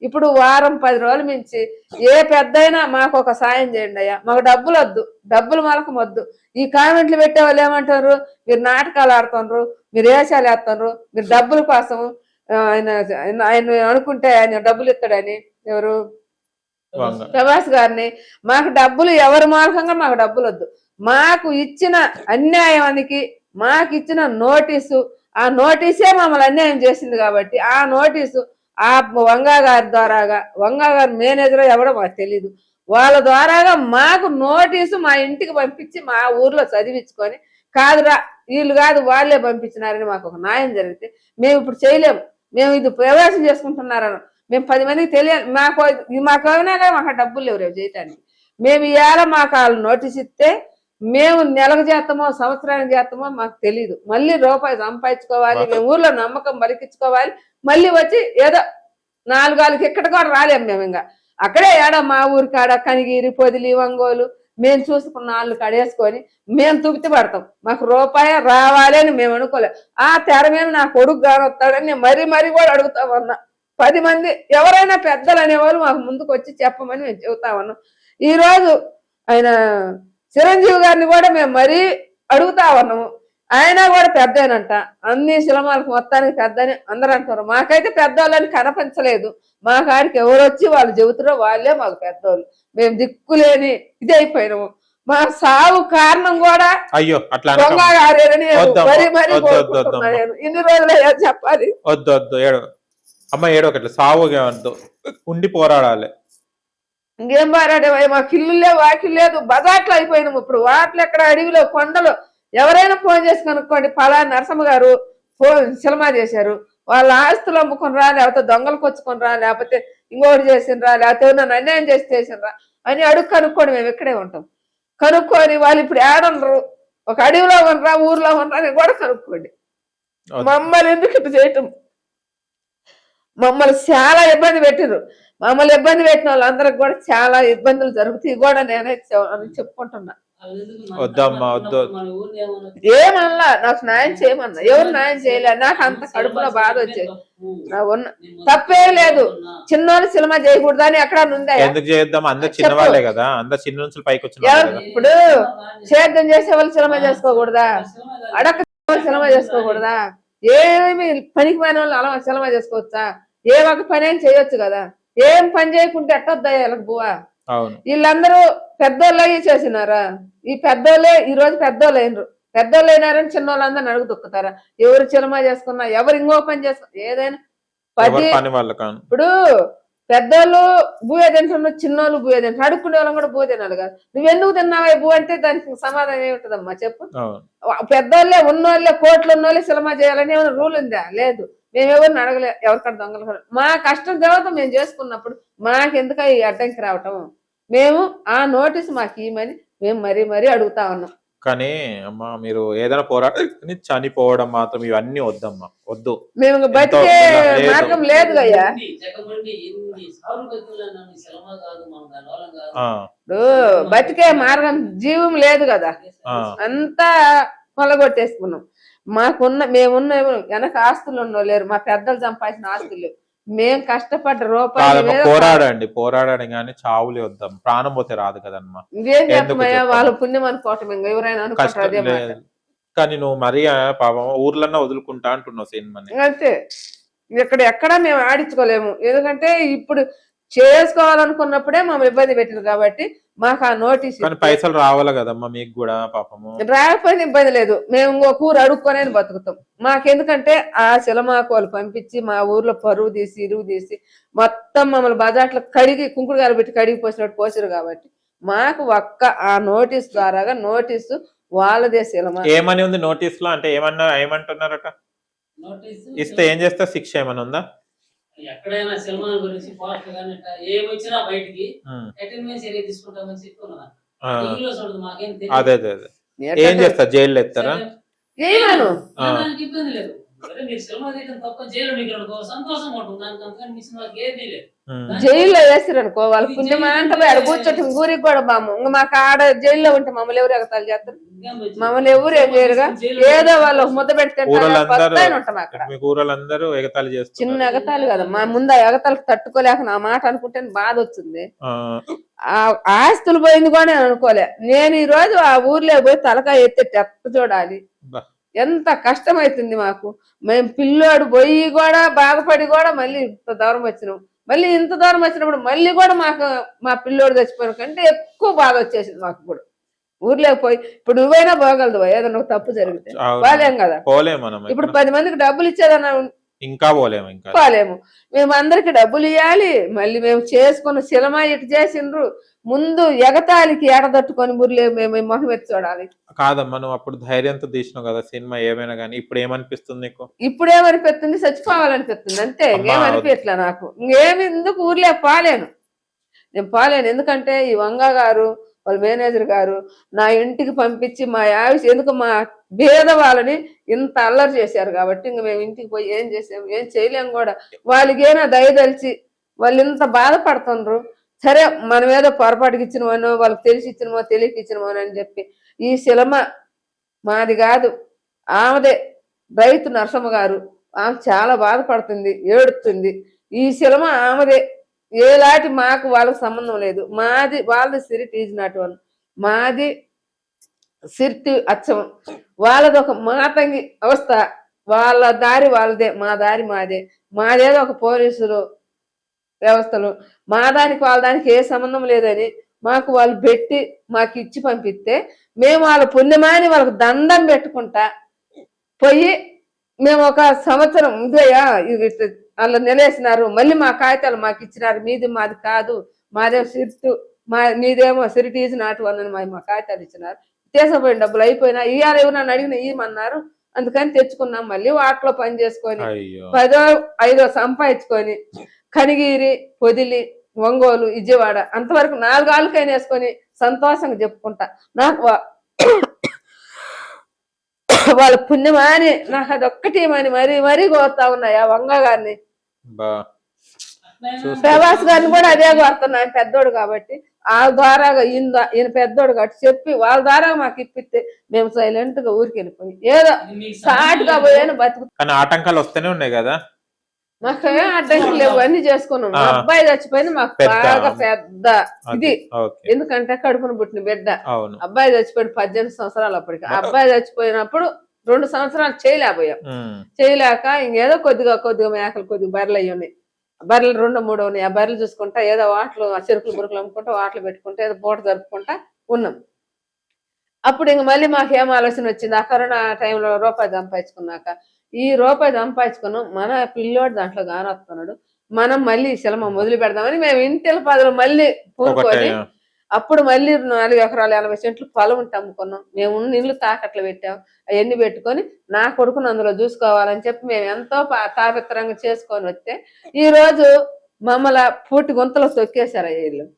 ఇప్పుడు వారం 10 రోజులు మించి ఏ పెద్దయినా మాకు ఒక సాయం చేయండి అయ్యా, మాకు డబ్బులు వద్దు, డబ్బులు మనకు వద్దు. ఈ కామెంట్లు పెట్టే వాళ్ళు ఏమంటారు, మీరు నాటకాలు ఆడుతున్నారు, మీరు వేషాలు వేస్తున్నారు, మీరు డబ్బుల కోసం ఆయన ఆయన అనుకుంటే ఆయన డబ్బులు ఇస్తాడని. ఎవరు ప్రభాస్ గారిని. మాకు డబ్బులు ఎవరి మార్గంగా మాకు డబ్బులు వద్దు. మాకు ఇచ్చిన అన్యాయానికి మాకు ఇచ్చిన నోటీసు, ఆ నోటీసే మమ్మల్ని అన్యాయం చేసింది కాబట్టి ఆ నోటీసు ఆ వంగా గారి ద్వారాగా, వంగా గారి మేనేజర్ ఎవడో మాకు తెలీదు, వాళ్ళ ద్వారాగా మాకు నోటీసు మా ఇంటికి పంపించి మా ఊర్లో చదివించుకొని, కాదురా వీళ్ళు కాదు వాళ్ళే పంపించినారని మాకు ఒక న్యాయం జరిగితే మేము ఇప్పుడు చేయలేము. మేము ఇది ప్రవేశం చేసుకుంటున్నారని మేము 10 మందికి తెలియాలి. మాకు అయినా కానీ మాకు డబ్బులు లేవు రేపు చేయటానికి. మేము ఇవాళ మాకు వాళ్ళు నోటీస్ ఇస్తే మేము నెలకు చేస్తామో సంవత్సరానికి చేస్తామో మాకు తెలీదు. మళ్ళీ రూపాయి సంపాదించుకోవాలి, మేము ఊర్లో నమ్మకం బలికించుకోవాలి. మళ్ళీ వచ్చి ఏదో 4 గాలకి ఇక్కడ కూడా రాలేము మేము. ఇంకా అక్కడే ఏడ మా ఊరి కాడ కనిగిరి, పొదిలి, ఒంగోలు మేము చూసుకున్న వాళ్ళు కడేసుకొని మేము తుప్తి పడతాం. మాకు రూపాయి రావాలి అని మేము అనుకోలేము. ఆ తెర మీద నా కొడుకు కానొస్తాడని నేను మరీ కూడా అడుగుతామన్నా. 10 మంది ఎవరైనా పెద్దలు అనేవాళ్ళు మాకు ముందుకు వచ్చి చెప్పమని మేము చెబుతా ఉన్నాం. ఈరోజు ఆయన చిరంజీవి గారిని కూడా మేము మరీ అడుగుతా ఉన్నాము. ఆయన కూడా పెద్దనంట, అన్ని సినిమాలకు మొత్తానికి పెద్దని అందరూ అంటారు. మాకైతే పెద్దవాళ్ళని కనపంచలేదు. మా కాడికి ఎవరు వచ్చి వాళ్ళు చెబుతారో వాళ్ళే మాకు పెద్దవాళ్ళు. మేము దిక్కులేని ఇది అయిపోయినాము. మా సాగు కారణం కూడా అయ్యో అట్లా ఇన్ని రోజులు చెప్పాలి. వద్దు వద్దు అమ్మ ఏడోకట్లా సాగు ఉండి పోరాడాలి. ఇంకేం పోరాడే, మాకు ఇల్లు లేవు, వాకిలు లేదు, బజాట్లు అయిపోయినాము. ఇప్పుడు వాటిలో ఎక్కడ అడవిలో కొండలు ఎవరైనా ఫోన్ చేసి కనుక్కోండి, పలానా నరసమ్మ గారు సినిమా చేశారు, వాళ్ళ ఆస్తులు అమ్ముకొని రా, లేకపోతే దొంగలకు వచ్చుకొని రా, లేకపోతే ఇంకోటి చేసినరా, లేకపోతే నన్ను అన్యాయం చేసి చేసినరా అని అడుగు కనుక్కోండి. మేము ఇక్కడే ఉంటాం. కనుక్కొని వాళ్ళు ఇప్పుడు ఏడనరు, ఒక అడవిలో ఉండరా ఊర్లో ఉండరా అని కూడా కనుక్కోండి. మమ్మల్ని ఎందుకు ఇట్లా చేయటం, మమ్మల్ని చాలా ఇబ్బంది పెట్టిరు. మమ్మల్ని ఇబ్బంది పెట్టిన వాళ్ళందరికి కూడా చాలా ఇబ్బందులు జరుగుతాయి కూడా నేనే చెప్పుకుంటున్నా. వద్దమ్మా వద్దు. ఏమన్నా నాకు న్యాయం చేయమన్నా, ఎవరు న్యాయం చేయలే. నాకు అంత కడుపులో బాధ వచ్చేది. తప్పే లేదు, చిన్నోళ్ళు సినిమా చేయకూడదు అని ఎక్కడ ఉందా? ఎందుకు చేద్దాం, అందరు చిన్నవాళ్ళే కదా, అందరు చిన్న నుంచి పైకి వచ్చిన. ఇప్పుడు సేద్యం చేసే వాళ్ళు సినిమా చేసుకోకూడదా, అడక్క సినిమా చేసుకోకూడదా, ఏమి పనికి పోయిన వాళ్ళు అలా సినిమా చేసుకోవచ్చా? ఏ ఒక పని అయినా చేయొచ్చు కదా. ఏం పని చేయకుంటే ఎట్టొద్దా వీళ్ళకి బువా? వీళ్ళందరూ పెద్దోళ్ళు అయ్యి చేసినారా? ఈ పెద్దోళ్ళే ఈ రోజు పెద్దోళ్ళు అయినరు. పెద్దోళ్ళు అయినారని చిన్న వాళ్ళందరిని అడుగు తొక్కుతారా? ఎవరు సినిమా చేసుకున్నా, ఎవరు ఇంకో పని చేసుకున్నా, ఏదైనా 10 ఇప్పుడు పెద్దోళ్ళు బూయ తింటున్నారు, చిన్నోళ్ళు బూయ తింటారు, అడుక్కునే వాళ్ళం కూడా బూయ తినాలి కదా. నువ్వెందుకు తిన్నావా బూ అంటే దానికి సమాధానం ఏమిటదమ్మా చెప్పు? పెద్దోళ్ళే ఉన్నోళ్ళే కోట్లు ఉన్నోళ్ళే సినిమా చేయాలని ఏమైనా రూల్ ఉందా? లేదు. మేమెవరిని అడగలే, ఎవరికన్నా దొంగలు. మా కష్టం తర్వాత మేము చేసుకున్నప్పుడు మాకెందుక ఈ అడ్డంకి రావటం? మేము ఆ నోటీసు మాకు ఇవ్వమని మేము మరీ అడుగుతా ఉన్నాం. కానీ అమ్మా మీరు ఏదైనా పోరాటం చనిపోవడం మాత్రం ఇవన్నీ వద్దమ్మా, వద్దు. మేము బతికే మార్గం లేదు అయ్యా. బతికే మార్గం జీవం లేదు కదా, అంతా కొలగొట్టేసుకున్నాం. మేమున్న వెనక ఆస్తులు ఉన్నో లేరు, మా పెద్దలు సంపాదించిన ఆస్తులు. మేం కష్టపడ్డ రూపాయలు పోరాడండి కానీ చావులే వద్దాం, ప్రాణం పోతే రాదు కదమ్మా. ఇదేం చెప్పమయ్యా, వాళ్ళ పుణ్యం అనుకోవటం. ఇంకా ఎవరైనా అనుకుంటారు. కానీ నువ్వు మరీ పాపం ఊర్లన్నా వదులుకుంటా అంటున్నావు సినిమాని. అంతే, ఎక్కడ మేము ఆడించుకోలేము. ఎందుకంటే ఇప్పుడు చేసుకోవాలనుకున్నప్పుడే మమ్మల్ని ఇబ్బంది పెట్టింది కాబట్టి మాకు ఆ నోటీస్. పైసలు రావాలి కదమ్మా మీకు కూడా పాపము. రాకపోయినా ఇబ్బంది లేదు, మేము ఇంకొక ఊరు అడుక్కొనే బతుకుతాం. మాకెందుకంటే ఆ సినిమాకు వాళ్ళు పంపించి మా ఊర్లో పరువు తీసి ఇరువు తీసి మొత్తం మమ్మల్ని బజాట్లో కడిగి కుంకుడు గారు పెట్టి కడిగి పోసినట్టు పోసారు కాబట్టి మాకు ఒక్క ఆ నోటీస్ ద్వారాగా నోటీసు వాళ్ళదే సినిమా. ఏమని ఉంది నోటీస్ లో? అంటే ఏమంటున్నారట? ఇస్తే ఏం చేస్తా, శిక్ష ఏమని ఉందా? ఎక్కడైనా సినిమా గురించి పోస్టర్ కానీ ఏమొచ్చినా బయటికి అటెండెన్స్ ఏరియా తీసుకుంటామని చెప్పి ఉన్నా. అదే ఏం చేస్తా, జైల్లో ఎత్తారా? ఇబ్బంది లేదు. అరే మీరు సినిమా తీయడం తప్ప జైలు అనుకో సంతోషం ఉంటుంది దానికి అంతగా మిషన్ వాళ్ళకి ఏది లేదు జైల్లో వేసిరనుకో వాళ్ళ పుణ్యమంతా పోయి ఆడ కూర్చోటం ఊరికి కూడా బాము ఇంకా మాకు ఆడ జైల్లో ఉంటే మమ్మల్ని ఎవరు ఎగతాలు చేస్తారు? మమ్మల్ని ఎవరు ఏం చేయరుగా, ఏదో వాళ్ళు ఒక ముద్ద పెడితే ఉంటాం అక్కడ. మీ ఊరలందరూ ఎగతాళి చేస్తారు. చిన్న ఎగతాలు కదా, మా ముందు ఆ ఎగతాలకు తట్టుకోలేక నా మాట అనుకుంటే బాధ వచ్చింది. ఆ ఆస్తులు పోయింది కూడా నేను అనుకోలే. నేను ఈ రోజు ఆ ఊర్లో పోయి తలకాయ ఎత్తి ఎట్ట చూడాలి, ఎంత కష్టం అవుతుంది మాకు. మేము పిల్లోడు పోయి కూడా బాధపడి కూడా మళ్ళీ ఇంత దూరం వచ్చినాం. మళ్ళీ ఇంత దూరం వచ్చినప్పుడు మళ్ళీ కూడా మాకు మా పిల్లోడు చచ్చిపోయిన కంటే ఎక్కువ బాధ వచ్చేసింది మాకు. ఇప్పుడు ఊర్లోకి పోయి ఇప్పుడు నువ్వైనా పోగలదు, ఏదన్నా తప్పు జరిగితే పోలేం కదా. ఇప్పుడు 10 మందికి డబ్బులు ఇచ్చేదన్నా ఇంకా పోలేము. మేము అందరికి డబ్బులు ఇవ్వాలి, మళ్ళీ మేము చేసుకున్న సినిమా ఇటు చేసిండ్రు. ముందు ఎగతాళికి ఎడదట్టుకొని మురలే మేము మొహం ఎత్తి చూడాలి. కాదమ్మా, నువ్వు అప్పుడు ధైర్యంతో తీసినావు కదా సినిమా, ఏమైనా కానీ ఇప్పుడు ఏమనిపిస్తుంది నీకు? ఇప్పుడు ఏమనిపిస్తుంది, చచ్చిపోవాలనిపిస్తుంది అంతే. ఇంకేమనిపించలే నాకు. ఇంకేమి ఎందుకు ఊర్లే పోలేను, నేను పోలేను. ఎందుకంటే ఈ వంగ గారు వాళ్ళ మేనేజర్ గారు నా ఇంటికి పంపించి మా ఎందుకు మా భేదవాళ్ళని ఇంత అల్లరి చేశారు కాబట్టి ఇంక మేము ఇంటికి పోయి ఏం చేసాము, ఏం చేయలేము కూడా. వాళ్ళకి ఏనా దయదలిచి వాళ్ళు ఇంత బాధపడుతుండ్రు. సరే మనం ఏదో పొరపాటుకి ఇచ్చినమనో వాళ్ళకి తెలిసి ఇచ్చినమో తెలియక ఇచ్చినమో అని చెప్పి ఈ సినిమా మాది కాదు, ఆమెదే. రైతు నరసమ్మ గారు, ఆమె చాలా బాధపడుతుంది, ఏడుతుంది. ఈ సినిమా ఆమెదే, ఏలాంటి మాకు వాళ్ళకి సంబంధం లేదు. మాది వాళ్ళది సిరిట్ ఈజ్ నాట్ వన్, మాది సిరిటి అచ్చం, వాళ్ళది ఒక మాతంగి అవస్థ. వాళ్ళ దారి వాళ్ళదే, మా దారి మాదే. మాదేదో ఒక పోలీసులు వ్యవస్థలు, మా దానికి వాళ్ళ దానికి ఏ సంబంధం లేదని మాకు వాళ్ళు పెట్టి మాకు ఇచ్చి పంపిస్తే మేము వాళ్ళ పుణ్యమాని వాళ్ళకి దండం పెట్టుకుంటా పోయి మేము ఒక సంవత్సరం ఇదయ్యా వాళ్ళ నిలేసినారు, మళ్ళీ మా కాగితాలు మాకు ఇచ్చినారు, మీది మాది కాదు, మాదేమో సిరిటు, మీదేమో సిరిటీజ్ నాటు అని మా కాగితాలు ఇచ్చినారు. తీసుకుపోయిన డబ్బులు అయిపోయినా ఇవాళ ఎవరన్నా అడిగినా ఇవ్వమన్నారు, అందుకని తెచ్చుకున్నాం. మళ్ళీ వాటిలో పని చేసుకొని 10ో 5ో సంపాదించుకొని కనిగిరి, పొదిలి, ఒంగోలు, విజయవాడ అంతవరకు 4 ఆళ్ళకైనా వేసుకొని సంతోషంగా చెప్పుకుంటా. నాకు వాళ్ళ పుణ్యమాని నాకు అదొక్కటి మరీ కోరుతా ఉన్నాయా వంగ గారిని. ప్రభాస్ గారిని కూడా అదే కోరుతున్నా, ఆయన పెద్దోడు కాబట్టి. ఆ ద్వారాగా ఈయన పెద్దోడు కాబట్టి చెప్పి వాళ్ళ ద్వారా మాకు ఇప్పిస్తే మేము సైలెంట్ గా ఊరికి వెళ్ళిపోయి ఏదో షార్ట్ గా పోయాను బతుకు. కానీ ఆటంకాలు వస్తూనే ఉన్నాయి కదా, మాకు ఏం అడ్డంకులు లేవు, అన్ని చేసుకున్నాం. మా అబ్బాయి చచ్చిపోయింది మాకు బాగా పెద్ద ఇది, ఎందుకంటే కడుపును పుట్టిన బిడ్డ. అబ్బాయి చచ్చిపోయిన 18 సంవత్సరాలు అప్పటికి. అబ్బాయి చచ్చిపోయినప్పుడు 2 సంవత్సరాలు చేయలేకపోయాం. చేయలేక ఇంకేదో కొద్దిగా మేకలు కొద్దిగా బర్రెలు అయ్యి ఉన్నాయి. బర్రెలు 2, 3 ఉన్నాయి. ఆ బర్రెలు చూసుకుంటా ఏదో వాటలు చెరుకులు బురుకులు అమ్ముకుంటా వాటలు పెట్టుకుంటా ఏదో పూట జరుపుకుంటా ఉన్నాం. అప్పుడు ఇంక మళ్ళీ మాకు ఏం ఆలోచన వచ్చింది, ఆ కరోనా టైంలో రూపాయి సంపాదించుకున్నాక, ఈ రూపాయి సంపాదించుకున్నాం, మన పిల్లోడు దాంట్లో గానొస్తున్నాడు, మనం మళ్ళీ సినిమా మొదలు పెడదామని మేము ఇంటిల పదలు మళ్ళీ పూనుకొని అప్పుడు మళ్ళీ 4 ఎకరాలు 80 సెంట్లు పొలం ఉంటే అమ్ముకున్నాం. మేము ఇల్లు తాకట్లు పెట్టాం. అవన్నీ పెట్టుకొని నా కొడుకును అందులో చూసుకోవాలని చెప్పి మేము ఎంతో తాపిత్రంగా చేసుకొని వస్తే ఈ రోజు మమ్మల్ని పూటి గుంతలో తొక్కేశారు వీళ్ళు.